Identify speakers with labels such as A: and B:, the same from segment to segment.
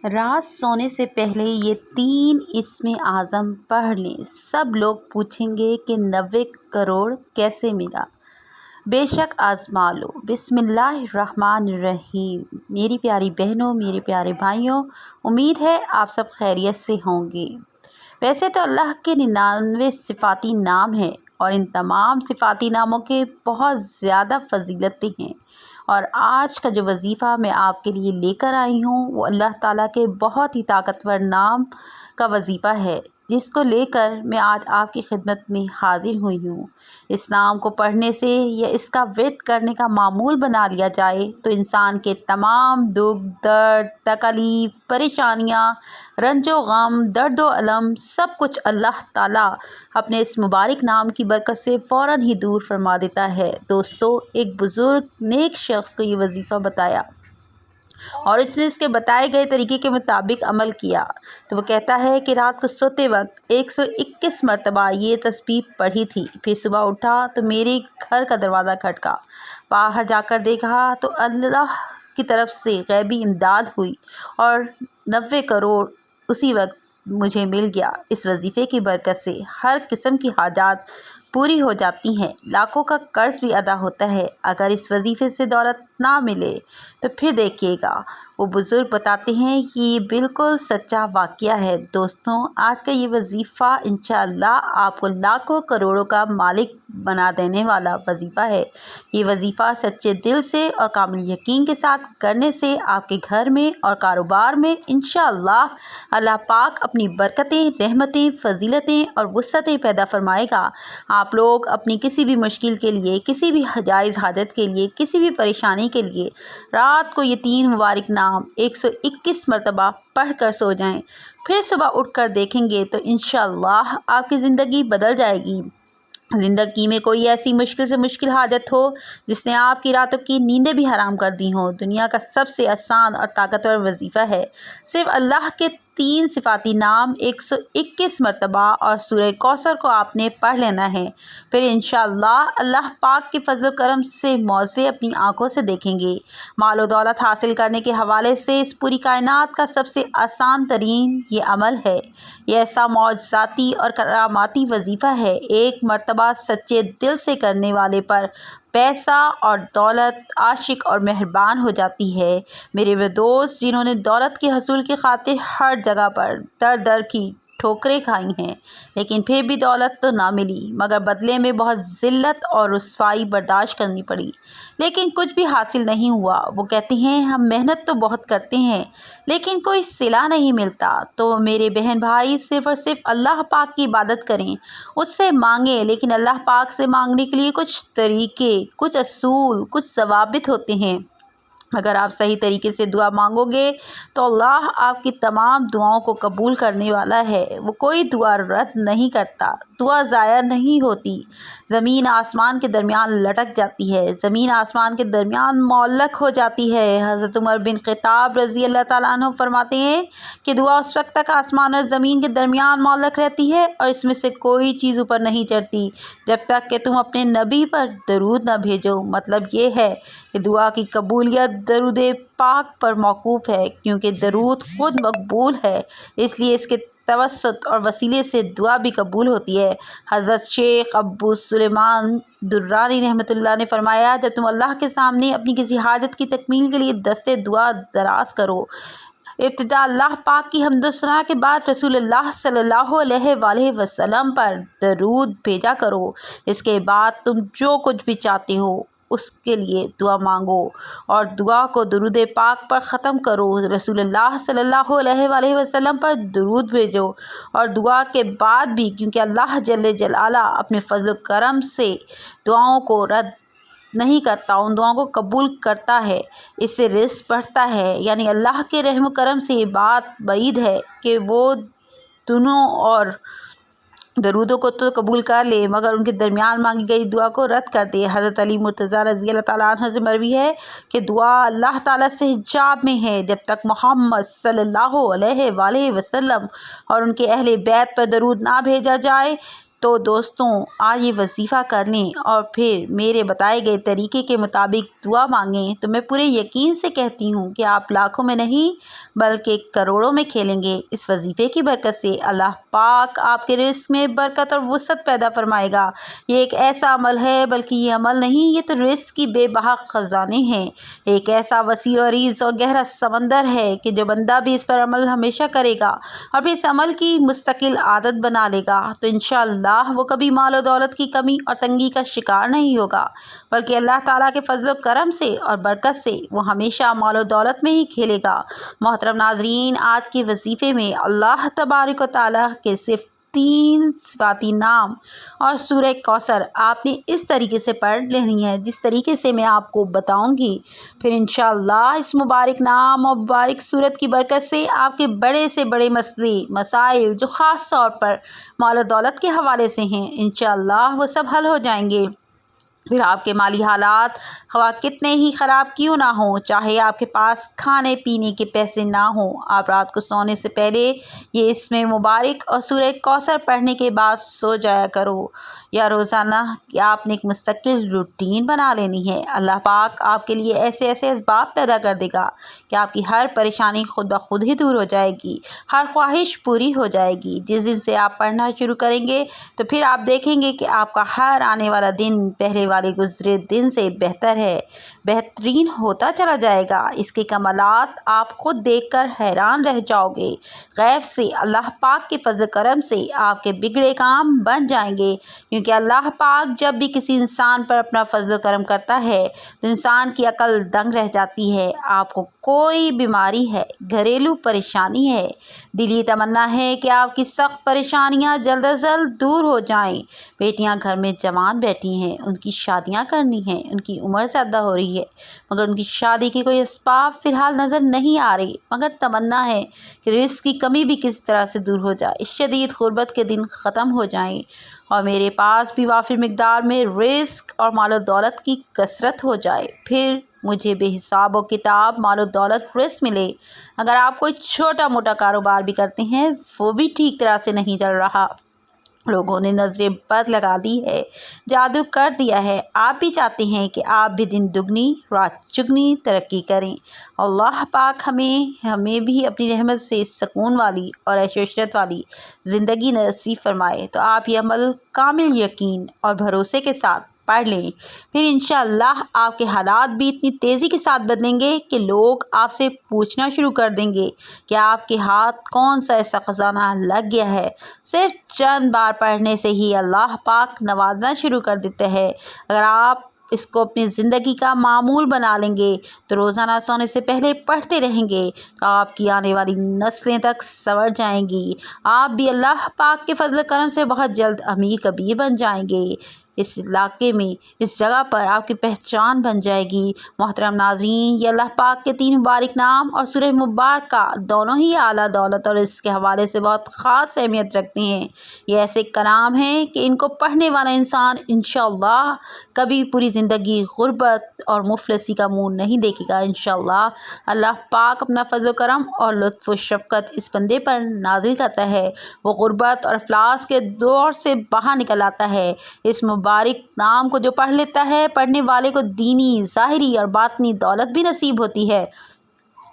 A: رات سونے سے پہلے یہ 3 اسم اعظم پڑھ لیں۔ سب لوگ پوچھیں گے کہ 90 کروڑ کیسے ملا؟ بے شک آزما لو۔ بسم اللہ الرحمن الرحیم۔ میری پیاری بہنوں، میرے پیارے بھائیوں، امید ہے آپ سب خیریت سے ہوں گے۔ ویسے تو اللہ کے 99 صفاتی نام ہیں اور ان تمام صفاتی ناموں کے بہت زیادہ فضیلتیں ہیں، اور آج کا جو وظیفہ میں آپ کے لیے لے کر آئی ہوں وہ اللہ تعالیٰ کے بہت ہی طاقتور نام کا وظیفہ ہے، جس کو لے کر میں آج آپ کی خدمت میں حاضر ہوئی ہوں۔ اس نام کو پڑھنے سے یا اس کا ورد کرنے کا معمول بنا لیا جائے تو انسان کے تمام دکھ، درد، تکالیف، پریشانیاں، رنج و غم، درد و الم، سب کچھ اللہ تعالیٰ اپنے اس مبارک نام کی برکت سے فوراً ہی دور فرما دیتا ہے۔ دوستو، ایک بزرگ نیک شخص کو یہ وظیفہ بتایا اور اس نے اس کے بتائے گئے طریقے کے مطابق عمل کیا تو وہ کہتا ہے کہ رات کو سوتے وقت 121 مرتبہ یہ تسبیح پڑھی تھی۔ پھر صبح اٹھا تو میرے گھر کا دروازہ کھٹکا، باہر جا کر دیکھا تو اللہ کی طرف سے غیبی امداد ہوئی اور 90 کروڑ اسی وقت مجھے مل گیا۔ اس وظیفے کی برکت سے ہر قسم کی حاجات پوری ہو جاتی ہیں، لاکھوں کا قرض بھی ادا ہوتا ہے۔ اگر اس وظیفے سے دولت نہ ملے تو پھر دیکھیے گا۔ وہ بزرگ بتاتے ہیں کہ یہ بالکل سچا واقعہ ہے۔ دوستوں، آج کا یہ وظیفہ انشاءاللہ آپ کو لاکھوں کروڑوں کا مالک بنا دینے والا وظیفہ ہے۔ یہ وظیفہ سچے دل سے اور کامل یقین کے ساتھ کرنے سے آپ کے گھر میں اور کاروبار میں انشاءاللہ اللہ پاک اپنی برکتیں، رحمتیں، فضیلتیں اور وسعتیں پیدا فرمائے گا۔ آپ لوگ اپنی کسی بھی مشکل کے لیے، کسی بھی جائز حاجت کے لیے، کسی بھی پریشانی کے لیے رات کو یہ 3 مبارک نام 121 مرتبہ پڑھ کر سو جائیں، پھر صبح اٹھ کر دیکھیں گے تو انشاءاللہ آپ کی زندگی بدل جائے گی۔ زندگی میں کوئی ایسی مشکل سے مشکل حاجت ہو جس نے آپ کی راتوں کی نیندیں بھی حرام کر دی ہوں، دنیا کا سب سے آسان اور طاقتور وظیفہ ہے۔ صرف اللہ کے 3 صفاتی نام 121 مرتبہ اور سورہ کوثر کو آپ نے پڑھ لینا ہے، پھر انشاءاللہ اللہ پاک کے فضل و کرم سے معجزے اپنی آنکھوں سے دیکھیں گے۔ مال و دولت حاصل کرنے کے حوالے سے اس پوری کائنات کا سب سے آسان ترین یہ عمل ہے۔ یہ ایسا معجزاتی اور کراماتی وظیفہ ہے، ایک مرتبہ سچے دل سے کرنے والے پر پیسہ اور دولت عاشق اور مہربان ہو جاتی ہے۔ میرے وہ دوست جنہوں نے دولت کے حصول کی خاطر ہر جگہ پر در در کی ٹھوکریں کھائی ہیں، لیکن پھر بھی دولت تو نہ ملی، مگر بدلے میں بہت ذلت اور رسوائی برداشت کرنی پڑی، لیکن کچھ بھی حاصل نہیں ہوا۔ وہ کہتے ہیں ہم محنت تو بہت کرتے ہیں لیکن کوئی صلہ نہیں ملتا۔ تو میرے بہن بھائی صرف اور صرف اللہ پاک کی عبادت کریں، اس سے مانگیں، لیکن اللہ پاک سے مانگنے کے لیے کچھ طریقے، کچھ اصول، کچھ ضوابط ہوتے ہیں۔ اگر آپ صحیح طریقے سے دعا مانگو گے تو اللہ آپ کی تمام دعاؤں کو قبول کرنے والا ہے۔ وہ کوئی دعا رد نہیں کرتا، دعا ضائع نہیں ہوتی، زمین آسمان کے درمیان لٹک جاتی ہے، زمین آسمان کے درمیان معلق ہو جاتی ہے۔ حضرت عمر بن خطاب رضی اللہ تعالیٰ عنہ فرماتے ہیں کہ دعا اس وقت تک آسمان اور زمین کے درمیان معلق رہتی ہے اور اس میں سے کوئی چیز اوپر نہیں چڑھتی جب تک کہ تم اپنے نبی پر درود نہ بھیجو۔ مطلب یہ ہے کہ دعا کی قبولیت درود پاک پر موقوف ہے، کیونکہ درود خود مقبول ہے، اس لیے اس کے توسط اور وسیلے سے دعا بھی قبول ہوتی ہے۔ حضرت شیخ ابو سلیمان درانی رحمۃ اللہ نے فرمایا، جب تم اللہ کے سامنے اپنی کسی حاجت کی تکمیل کے لیے دستے دعا دراز کرو، ابتدا اللہ پاک کی حمد و ثنا کے بعد رسول اللہ صلی اللہ علیہ وآلہ وسلم پر درود بھیجا کرو۔ اس کے بعد تم جو کچھ بھی چاہتے ہو اس کے لیے دعا مانگو اور دعا کو درود پاک پر ختم کرو، رسول اللہ صلی اللہ علیہ وآلہ وسلم پر درود بھیجو اور دعا کے بعد بھی، کیونکہ اللہ جل جلالہ اپنے فضل و کرم سے دعاؤں کو رد نہیں کرتا، ان دعاؤں کو قبول کرتا ہے، اس سے رزق بڑھتا ہے۔ یعنی اللہ کے رحم و کرم سے یہ بات بعید ہے کہ وہ دونوں اور درودوں کو تو قبول کر لے مگر ان کے درمیان مانگی گئی دعا کو رد کر دے۔ حضرت علی مرتضیٰ رضی اللہ تعالیٰ عنہ سے مروی ہے کہ دعا اللہ تعالیٰ سے حجاب میں ہے، جب تک محمد صلی اللہ علیہ وآلہ وسلم اور ان کے اہل بیت پر درود نہ بھیجا جائے تو دوستوں آج یہ وظیفہ کر لیں اور پھر میرے بتائے گئے طریقے کے مطابق دعا مانگیں تو میں پورے یقین سے کہتی ہوں کہ آپ لاکھوں میں نہیں بلکہ کروڑوں میں کھیلیں گے۔ اس وظیفے کی برکت سے اللہ پاک آپ کے رزق میں برکت اور وسعت پیدا فرمائے گا۔ یہ ایک ایسا عمل ہے، بلکہ یہ عمل نہیں، یہ تو رزق کی بے بہا خزانے ہیں، ایک ایسا وسیع و عریض اور گہرا سمندر ہے کہ جو بندہ بھی اس پر عمل ہمیشہ کرے گا اور پھر اس عمل کی مستقل عادت بنا لے گا تو انشاءاللہ وہ کبھی مال و دولت کی کمی اور تنگی کا شکار نہیں ہوگا، بلکہ اللہ تعالیٰ کے فضل و کرم سے اور برکت سے وہ ہمیشہ مال و دولت میں ہی کھیلے گا۔ محترم ناظرین، آج کے وظیفے میں اللہ تبارک و تعالیٰ کے صرف 3 صفاتی نام اور سورہ کوثر آپ نے اس طریقے سے پڑھ لینی ہے جس طریقے سے میں آپ کو بتاؤں گی۔ پھر انشاءاللہ اس مبارک نام اور مبارک صورت کی برکت سے آپ کے بڑے سے بڑے مسئلے مسائل جو خاص طور پر مال و دولت کے حوالے سے ہیں انشاءاللہ وہ سب حل ہو جائیں گے۔ پھر آپ کے مالی حالات خواہ کتنے ہی خراب کیوں نہ ہوں، چاہے آپ کے پاس کھانے پینے کے پیسے نہ ہوں، آپ رات کو سونے سے پہلے یہ اسم مبارک اور سورہ کوثر پڑھنے کے بعد سو جایا کرو، یا روزانہ آپ نے ایک مستقل روٹین بنا لینی ہے۔ اللہ پاک آپ کے لیے ایسے ایسے اسباب پیدا کر دے گا کہ آپ کی ہر پریشانی خود بخود ہی دور ہو جائے گی، ہر خواہش پوری ہو جائے گی۔ جس دن سے آپ پڑھنا شروع کریں گے تو پھر آپ دیکھیں گے کہ آپ کا ہر آنے والا دن پہلے والے گزرے دن سے بہتر ہے، بہترین ہوتا چلا جائے گا۔ اس کے کمالات آپ خود دیکھ کر حیران رہ جاؤ گے۔ غیب سے اللہ پاک کے فضل کرم سے آپ کے بگڑے کام بن جائیں گے، کیونکہ اللہ پاک جب بھی کسی انسان پر اپنا فضل و کرم کرتا ہے تو انسان کی عقل دنگ رہ جاتی ہے۔ آپ کو کوئی بیماری ہے، گھریلو پریشانی ہے، دلی تمنا ہے کہ آپ کی سخت پریشانیاں جلد از جلد دور ہو جائیں۔ بیٹیاں گھر میں جوان بیٹھی ہیں، ان کی شادیاں کرنی ہیں، ان کی عمر زیادہ ہو رہی ہے مگر ان کی شادی کے کوئی اسباب فی الحال نظر نہیں آ رہی، مگر تمنا ہے کہ رزق کی کمی بھی کس طرح سے دور ہو جائے، شدید غربت کے دن ختم ہو جائیں اور میرے پاس بھی وافر مقدار میں رزق اور مال و دولت کی کثرت ہو جائے، پھر مجھے بے حساب و کتاب مال و دولت رزق ملے۔ اگر آپ کوئی چھوٹا موٹا کاروبار بھی کرتے ہیں وہ بھی ٹھیک طرح سے نہیں چل رہا، لوگوں نے نظریں بد لگا دی ہے، جادو کر دیا ہے، آپ بھی چاہتے ہیں کہ آپ بھی دن دگنی رات چگنی ترقی کریں، اللہ پاک ہمیں بھی اپنی رحمت سے سکون والی اور عیش و عشرت والی زندگی نصیب فرمائے۔ تو آپ یہ عمل کامل یقین اور بھروسے کے ساتھ پڑھ لیں، پھر انشاءاللہ آپ کے حالات بھی اتنی تیزی کے ساتھ بدلیں گے کہ لوگ آپ سے پوچھنا شروع کر دیں گے کہ آپ کے ہاتھ کون سا ایسا خزانہ لگ گیا ہے۔ صرف چند بار پڑھنے سے ہی اللہ پاک نوازنا شروع کر دیتے ہیں۔ اگر آپ اس کو اپنی زندگی کا معمول بنا لیں گے تو روزانہ سونے سے پہلے پڑھتے رہیں گے تو آپ کی آنے والی نسلیں تک سنور جائیں گی، آپ بھی اللہ پاک کے فضل و کرم سے بہت جلد امیر کبیر بن جائیں گے، اس علاقے میں اس جگہ پر آپ کی پہچان بن جائے گی۔ محترم ناظرین، یہ اللہ پاک کے 3 مبارک نام اور سورہ مبارکہ دونوں ہی اعلیٰ دولت اور اس کے حوالے سے بہت خاص اہمیت رکھتے ہیں۔ یہ ایسے کلام ہیں کہ ان کو پڑھنے والا انسان انشاءاللہ کبھی پوری زندگی غربت اور مفلسی کا منہ نہیں دیکھے گا۔ انشاءاللہ اللہ پاک اپنا فضل و کرم اور لطف و شفقت اس بندے پر نازل کرتا ہے، وہ غربت اور افلاس کے دور سے باہر نکل آتا ہے۔ اس مبارک نام کو جو پڑھ لیتا ہے، پڑھنے والے کو دینی ظاہری اور باطنی دولت بھی نصیب ہوتی ہے،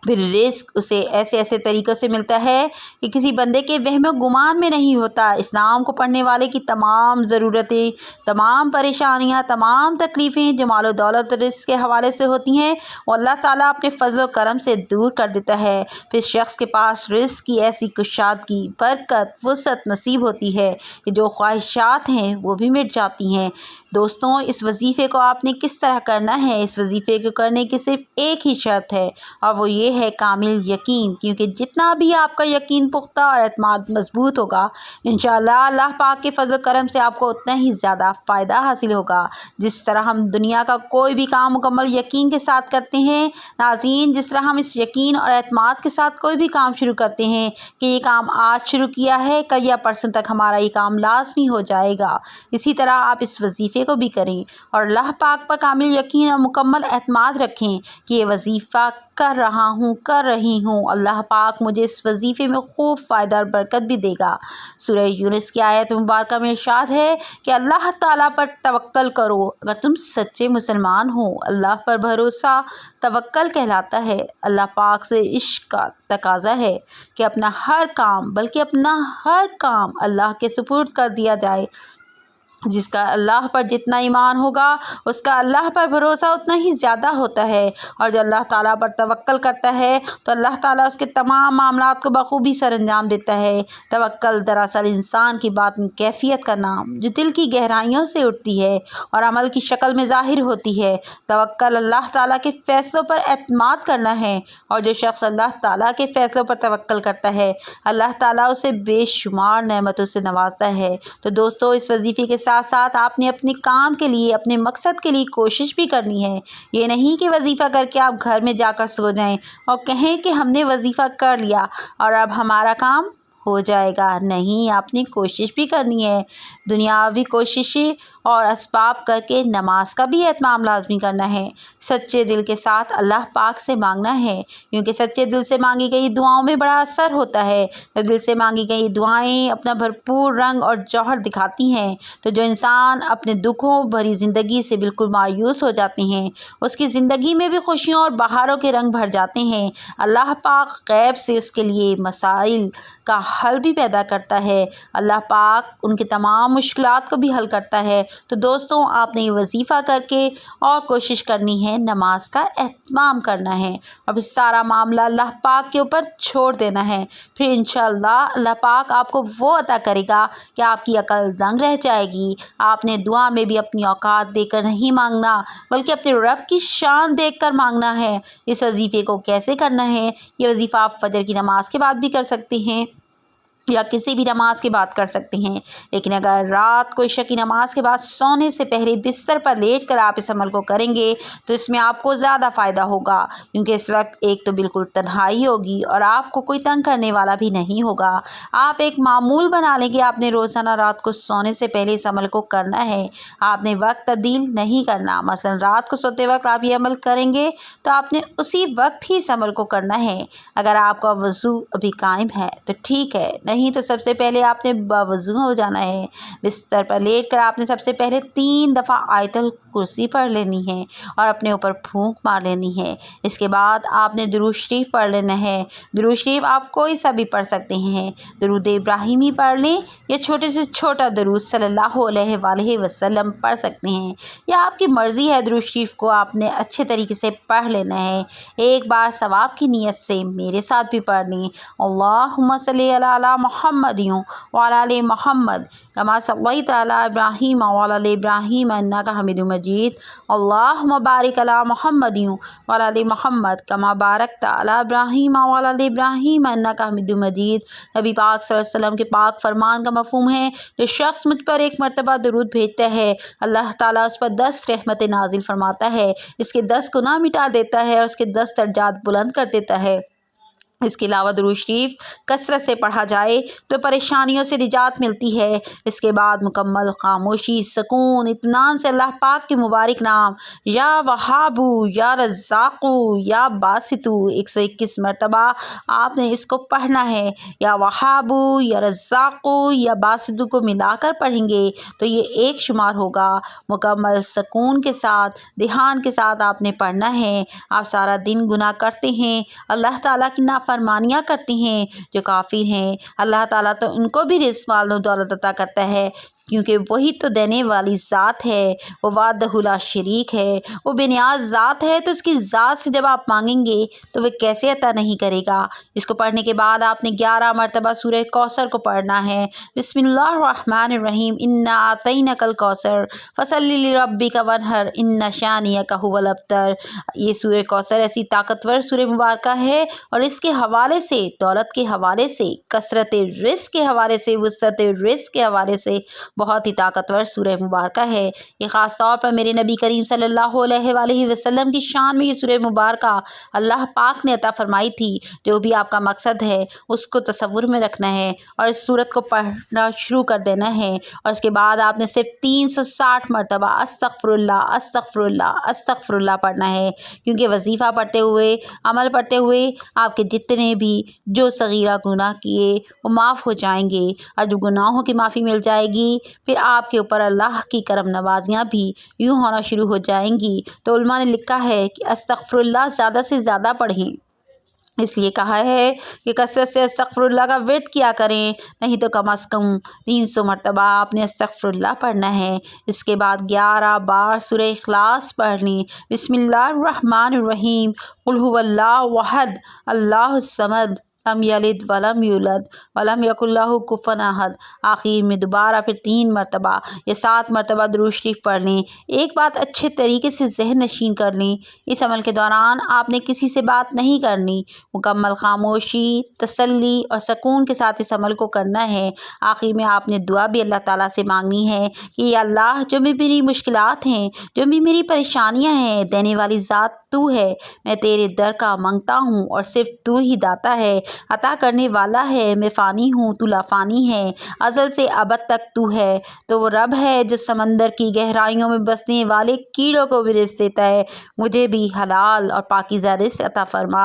A: پھر رزق اسے ایسے ایسے طریقوں سے ملتا ہے کہ کسی بندے کے وہم و گمان میں نہیں ہوتا۔ اس نام کو پڑھنے والے کی تمام ضرورتیں، تمام پریشانیاں، تمام تکلیفیں جو مال و دولت اور رزق کے حوالے سے ہوتی ہیں وہ اللہ تعالیٰ اپنے فضل و کرم سے دور کر دیتا ہے، پھر شخص کے پاس رزق کی ایسی کشادگی، برکت، وسعت نصیب ہوتی ہے کہ جو خواہشات ہیں وہ بھی مٹ جاتی ہیں۔ دوستوں، اس وظیفے کو آپ نے کس طرح کرنا ہے؟ اس وظیفے کو کرنے کی صرف ایک ہی شرط ہے اور وہ یہ ہے کامل یقین، کیونکہ جتنا بھی آپ کا یقین پختہ اور اعتماد مضبوط ہوگا انشاءاللہ اللہ پاک کے فضل و کرم سے آپ کو اتنا ہی زیادہ فائدہ حاصل ہوگا۔ جس طرح ہم دنیا کا کوئی بھی کام مکمل یقین کے ساتھ کرتے ہیں ناظرین، جس طرح ہم اس یقین اور اعتماد کے ساتھ کوئی بھی کام شروع کرتے ہیں کہ یہ کام آج شروع کیا ہے، کل یا پرسوں تک ہمارا یہ کام لازمی ہو جائے گا، اسی طرح آپ اس وظیفے کو بھی کریں اور اللہ پاک پر کامل یقین اور مکمل اعتماد رکھیں کہ یہ وظیفہ کر رہی ہوں، اللہ پاک مجھے اس وظیفے میں خوب فائدہ اور برکت بھی دے گا۔ سورہ یونس کی آیت مبارکہ میں ارشاد ہے کہ اللہ تعالیٰ پر توکل کرو اگر تم سچے مسلمان ہو۔ اللہ پر بھروسہ توکل کہلاتا ہے۔ اللہ پاک سے عشق کا تقاضا ہے کہ اپنا ہر کام اللہ کے سپرد کر دیا جائے۔ جس کا اللہ پر جتنا ایمان ہوگا اس کا اللہ پر بھروسہ اتنا ہی زیادہ ہوتا ہے، اور جو اللہ تعالیٰ پر توکل کرتا ہے تو اللہ تعالیٰ اس کے تمام معاملات کو بخوبی سر انجام دیتا ہے۔ توکل دراصل انسان کی باطنی کیفیت کا نام جو دل کی گہرائیوں سے اٹھتی ہے اور عمل کی شکل میں ظاہر ہوتی ہے۔ توکل اللہ تعالیٰ کے فیصلوں پر اعتماد کرنا ہے، اور جو شخص اللہ تعالیٰ کے فیصلوں پر توکل کرتا ہے اللہ تعالیٰ اسے بے شمار نعمتوں سے نوازتا ہے۔ تو دوستو، اس وظیفے کے ساتھ ساتھ آپ نے اپنے کام کے لیے، اپنے مقصد کے لیے کوشش بھی کرنی ہے۔ یہ نہیں کہ وظیفہ کر کے آپ گھر میں جا کر سو جائیں اور کہیں کہ ہم نے وظیفہ کر لیا اور اب ہمارا کام ہو جائے گا۔ نہیں، آپ نے کوشش بھی کرنی ہے، دنیاوی کوششیں اور اسباب کر کے نماز کا بھی اہتمام لازمی کرنا ہے۔ سچے دل کے ساتھ اللہ پاک سے مانگنا ہے، کیونکہ سچے دل سے مانگی گئی دعاؤں میں بڑا اثر ہوتا ہے۔ جب دل سے مانگی گئی دعائیں اپنا بھرپور رنگ اور جوہر دکھاتی ہیں تو جو انسان اپنے دکھوں بھری زندگی سے بالکل مایوس ہو جاتے ہیں اس کی زندگی میں بھی خوشیوں اور بہاروں کے رنگ بھر جاتے ہیں۔ اللہ پاک غیب سے اس کے لیے مسائل کا حل بھی پیدا کرتا ہے۔ اللہ پاک ان کے تمام مشکلات کو بھی حل کرتا ہے۔ تو دوستوں، آپ نے یہ وظیفہ کر کے اور کوشش کرنی ہے، نماز کا اہتمام کرنا ہے اور پھر سارا معاملہ اللہ پاک کے اوپر چھوڑ دینا ہے۔ پھر انشاءاللہ اللہ پاک آپ کو وہ عطا کرے گا کہ آپ کی عقل دنگ رہ جائے گی۔ آپ نے دعا میں بھی اپنی اوقات دیکھ کر نہیں مانگنا بلکہ اپنے رب کی شان دیکھ کر مانگنا ہے۔ اس وظیفے کو کیسے کرنا ہے؟ یہ وظیفہ آپ فجر کی نماز کے بعد بھی کر سکتے ہیں یا کسی بھی نماز کے بعد کر سکتے ہیں، لیکن اگر رات کو عشاء کی نماز کے بعد سونے سے پہلے بستر پر لیٹ کر آپ اس عمل کو کریں گے تو اس میں آپ کو زیادہ فائدہ ہوگا، کیونکہ اس وقت ایک تو بالکل تنہائی ہوگی اور آپ کو کوئی تنگ کرنے والا بھی نہیں ہوگا۔ آپ ایک معمول بنا لیں کہ آپ نے روزانہ رات کو سونے سے پہلے اس عمل کو کرنا ہے۔ آپ نے وقت تبدیل نہیں کرنا۔ مثلا رات کو سوتے وقت آپ یہ عمل کریں گے تو آپ نے اسی وقت ہی اس عمل کو کرنا ہے۔ اگر آپ کا وضو ابھی قائم ہے تو ٹھیک ہے، نہیں تو سب سے پہلے آپ نے باوضو ہو جانا ہے۔ بستر پر لیٹ کر آپ نے سب سے پہلے 3 دفعہ آیت الکرسی پڑھ لینی ہے اور اپنے اوپر پھونک مار لینی ہے۔ اس کے بعد آپ نے درود شریف پڑھ لینا ہے۔ درود شریف آپ کوئی سا بھی پڑھ سکتے ہیں، درود ابراہیمی پڑھ لیں یا چھوٹے سے چھوٹا درود صلی اللہ علیہ وآلہ وسلم پڑھ سکتے ہیں، یا آپ کی مرضی ہے۔ درود شریف کو آپ نے اچھے طریقے سے پڑھ لینا ہے۔ ایک بار ثواب کی نیت سے میرے ساتھ بھی پڑھ لیں، اللہم صلی علی محمد وعلی آل محمد کما صلیت علی ابراہیم وعلی آل ابراہیم انک حمید مجید، اللہم بارک علی محمد وعلی آل محمد کما بارکت علی ابراہیم وعلی آل ابراہیم انک حمید مجید۔ نبی پاک صلی اللہ علیہ وسلم کے پاک فرمان کا مفہوم ہے، جو شخص مجھ پر ایک مرتبہ درود بھیجتا ہے اللہ تعالیٰ اس پر 10 رحمتیں نازل فرماتا ہے، اس کے 10 گناہ مٹا دیتا ہے اور اس کے 10 درجات بلند کر دیتا ہے۔ اس کے علاوہ درود شریف کثرت سے پڑھا جائے تو پریشانیوں سے نجات ملتی ہے۔ اس کے بعد مکمل خاموشی، سکون، اطمینان سے اللہ پاک کے مبارک نام یا وہابو یا رزاقو یا باسطو 121 مرتبہ آپ نے اس کو پڑھنا ہے۔ یا وہابو یا رزاقو یا باسطو کو ملا کر پڑھیں گے تو یہ 1 شمار ہوگا۔ مکمل سکون کے ساتھ، دھیان کے ساتھ آپ نے پڑھنا ہے۔ آپ سارا دن گناہ کرتے ہیں، اللہ تعالیٰ کی نافرمانیاں کرتے ہیں جو کافر ہیں، اللہ تعالیٰ تو ان کو بھی رزق، مال و دولت عطا کرتا ہے، کیونکہ وہی تو دینے والی ذات ہے، وہ وحدہ لا شریک ہے، وہ بے نیاز ذات ہے۔ تو اس کی ذات سے جب آپ مانگیں گے تو وہ کیسے عطا نہیں کرے گا۔ اس کو پڑھنے کے بعد آپ نے 11 مرتبہ سورہ کوثر کو پڑھنا ہے۔ بسم اللہ الرحمن الرحیم، انا اعطیناک الکوثر فصلی لربک وانحر ان شانئک ھو الابتر۔ یہ سورہ کوثر ایسی طاقتور سورہ مبارکہ ہے اور اس کے حوالے سے، دولت کے حوالے سے، کثرت رزق کے حوالے سے، وسعت رزق کے حوالے سے بہت ہی طاقتور سورہ مبارکہ ہے۔ یہ خاص طور پر میرے نبی کریم صلی اللہ علیہ وآلہ وسلم کی شان میں یہ سورہ مبارکہ اللہ پاک نے عطا فرمائی تھی۔ جو بھی آپ کا مقصد ہے اس کو تصور میں رکھنا ہے اور اس سورت کو پڑھنا شروع کر دینا ہے، اور اس کے بعد آپ نے صرف 360 مرتبہ استغفر اللہ استغفر اللہ استغفر اللہ پڑھنا ہے، کیونکہ وظیفہ پڑھتے ہوئے، عمل پڑھتے ہوئے آپ کے جتنے بھی جو صغیرہ گناہ کیے وہ معاف ہو جائیں گے، اور جب گناہوں کی معافی مل جائے گی پھر آپ کے اوپر اللہ کی کرم نوازیاں بھی یوں ہونا شروع ہو جائیں گی۔ تو علماء نے لکھا ہے کہ استغفر اللہ زیادہ سے زیادہ پڑھیں، اس لیے کہا ہے کہ کثرت سے استغفر اللہ کا ورد کیا کریں، نہیں تو کم از کم 300 مرتبہ آپ نے استغفر اللہ پڑھنا ہے۔ اس کے بعد 11 بار سورہ اخلاص پڑھ لیں۔ بسم اللہ الرحمن الرحیم، قل هو اللہ احد اللہ الصمد لم یلد ولم یولد ولم یکن لہ کفوا احد۔ آخر میں دوبارہ پھر 3 مرتبہ یا 7 مرتبہ درود شریف پڑھ لیں۔ ایک بات اچھے طریقے سے ذہن نشین کر لیں، اس عمل کے دوران آپ نے کسی سے بات نہیں کرنی، مکمل خاموشی، تسلی اور سکون کے ساتھ اس عمل کو کرنا ہے۔ آخر میں آپ نے دعا بھی اللہ تعالیٰ سے مانگنی ہے کہ یا اللہ، جو بھی میری مشکلات ہیں، جو بھی میری پریشانیاں ہیں، دینے والی ذات تو ہے، میں تیرے در کا مانگتا ہوں اور صرف تو ہی داتا ہے، عطا کرنے والا ہے، میں فانی ہوں تو لافانی ہے، ازل سے ابد تک تو ہے، تو وہ رب ہے جو سمندر کی گہرائیوں میں بسنے والے کیڑوں کو بھی رزق دیتا ہے، مجھے بھی حلال اور پاکیزہ رزق عطا فرما،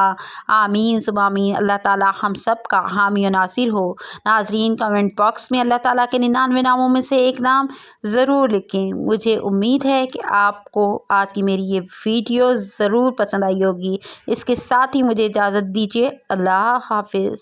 A: آمین ثم آمین۔ اللہ تعالیٰ ہم سب کا حامی و ناصر ہو۔ ناظرین، کمنٹ باکس میں اللہ تعالیٰ کے 99 ناموں میں سے ایک نام ضرور لکھیں۔ مجھے امید ہے کہ آپ کو آج کی میری یہ ویڈیو ضرور پسند آئی ہوگی۔ اس کے ساتھ ہی مجھے اجازت دیجیے، اللہ حافظ۔